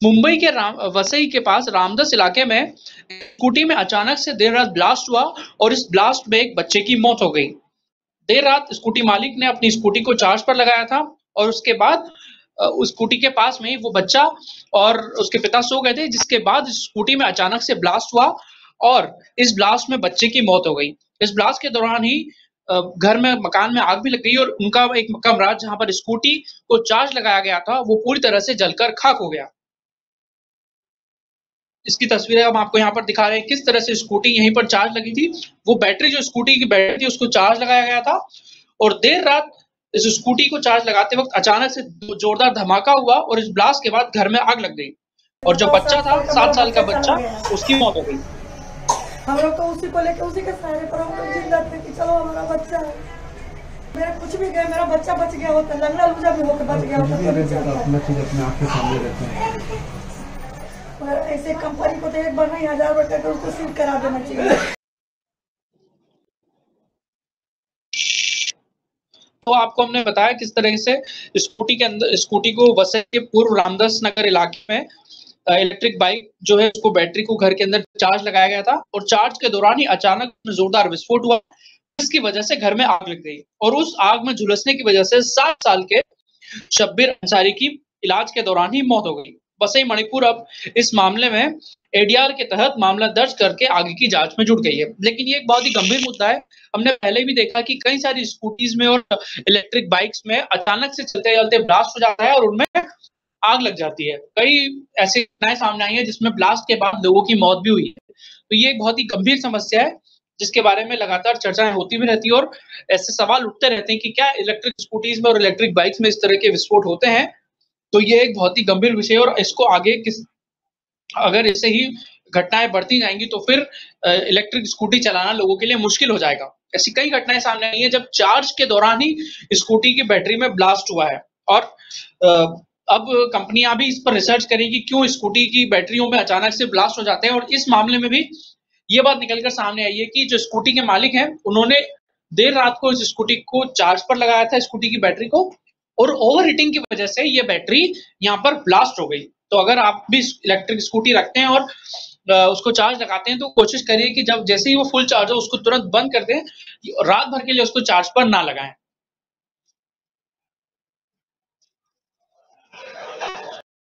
मुंबई के वसई के पास रामदस इलाके में स्कूटी में अचानक से देर रात ब्लास्ट हुआ और इस ब्लास्ट में एक बच्चे की मौत हो गई। देर रात स्कूटी मालिक ने अपनी स्कूटी को चार्ज पर लगाया था और उसके बाद उस स्कूटी के पास में ही वो बच्चा और उसके पिता सो गए थे, जिसके बाद स्कूटी में अचानक से ब्लास्ट हुआ और इस ब्लास्ट में बच्चे की मौत हो गई। इस ब्लास्ट के दौरान ही घर में मकान में आग भी लग गई और उनका एक कमरा जहां पर स्कूटी को चार्ज लगाया गया था वो पूरी तरह से जलकर खाक हो गया। इसकी तस्वीरें हम आपको यहाँ पर दिखा रहे हैं किस तरह से स्कूटी यहीं पर चार्ज लगी थी। वो बैटरी जो स्कूटी की बैटरी थी उसको चार्ज लगाया गया था और देर रात इस स्कूटी को चार्ज लगाते वक्त अचानक से जोरदार धमाका हुआ और इस ब्लास्ट के बाद घर में आग लग गई और जो बच्चा था 7 साल का बच्चा उसकी मौत हो गई। हम लोग तो उसी को लेकर उसी के सहारे पर हम लोग जिंदा थे कि चलो हमारा बच्चा है। मेरा कुछ भी गया, मेरा बच्चा बच गया होता, लंगड़ा लूजा भी होकर बच गया होता। अपना चीज अपने आँख के सामने रहते हैं। और ऐसे कंपनी को तो एक बार नहीं 1000 रुपए का उसको सील करा देना चाहिए। तो आपको हमने बताया किस तरह से स्कूटी को वसई के पूर्व रामदास नगर इलाके में इलेक्ट्रिक बाइक जो है उसको बैटरी को घर के अंदर चार्ज लगाया गया था और चार्ज के दौरान ही अचानक जोरदार विस्फोट हुआ, जिसकी वजह से घर में आग लग गई और उस आग में झुलसने की वजह से 7 साल के शब्बीर अंसारी की इलाज के दौरान ही मौत हो गई। वसई मणिपुर अब इस मामले में एडीआर के तहत मामला दर्ज करके आगे की जांच में जुट गई है। लेकिन ये एक बहुत ही गंभीर मुद्दा है। हमने पहले भी देखा कि कई सारी स्कूटीज में और इलेक्ट्रिक बाइक्स में अचानक से चलते-चलते ब्लास्ट हो जाता है और उनमें आग लग जाती है। कई ऐसी घटनाएं सामने आई हैं जिसमें ब्लास्ट के बाद लोगों की मौत भी हुई है। तो ये एक बहुत ही गंभीर समस्या है जिसके बारे में लगातार चर्चाएं होती भी रहती है और ऐसे सवाल उठते रहते हैं कि क्या इलेक्ट्रिक स्कूटीज में और इलेक्ट्रिक बाइक्स में इस तरह के विस्फोट होते हैं। तो ये एक बहुत ही गंभीर विषय है और इसको आगे अगर ऐसे ही घटनाएं बढ़ती जाएंगी तो फिर इलेक्ट्रिक स्कूटी चलाना लोगों के लिए मुश्किल हो जाएगा। ऐसी कई घटनाएं सामने आई हैं जब चार्ज के दौरान ही स्कूटी की बैटरी में ब्लास्ट हुआ है और अब कंपनियां भी इस पर रिसर्च करेंगी क्यों स्कूटी की बैटरियों में अचानक से ब्लास्ट हो जाते हैं। और इस मामले में भी ये बात निकलकर सामने आई है कि जो स्कूटी के मालिक हैं उन्होंने देर रात को इस स्कूटी को चार्ज पर लगाया था, स्कूटी की बैटरी को, और ओवर हीटिंग की वजह से ये बैटरी यहाँ पर ब्लास्ट हो गई। तो अगर आप भी इलेक्ट्रिक स्कूटी रखते हैं और उसको चार्ज लगाते हैं तो कोशिश करिए कि जब जैसे ही वो फुल चार्ज हो उसको तुरंत बंद कर दें, रात भर के लिए उसको चार्ज पर ना लगाएं।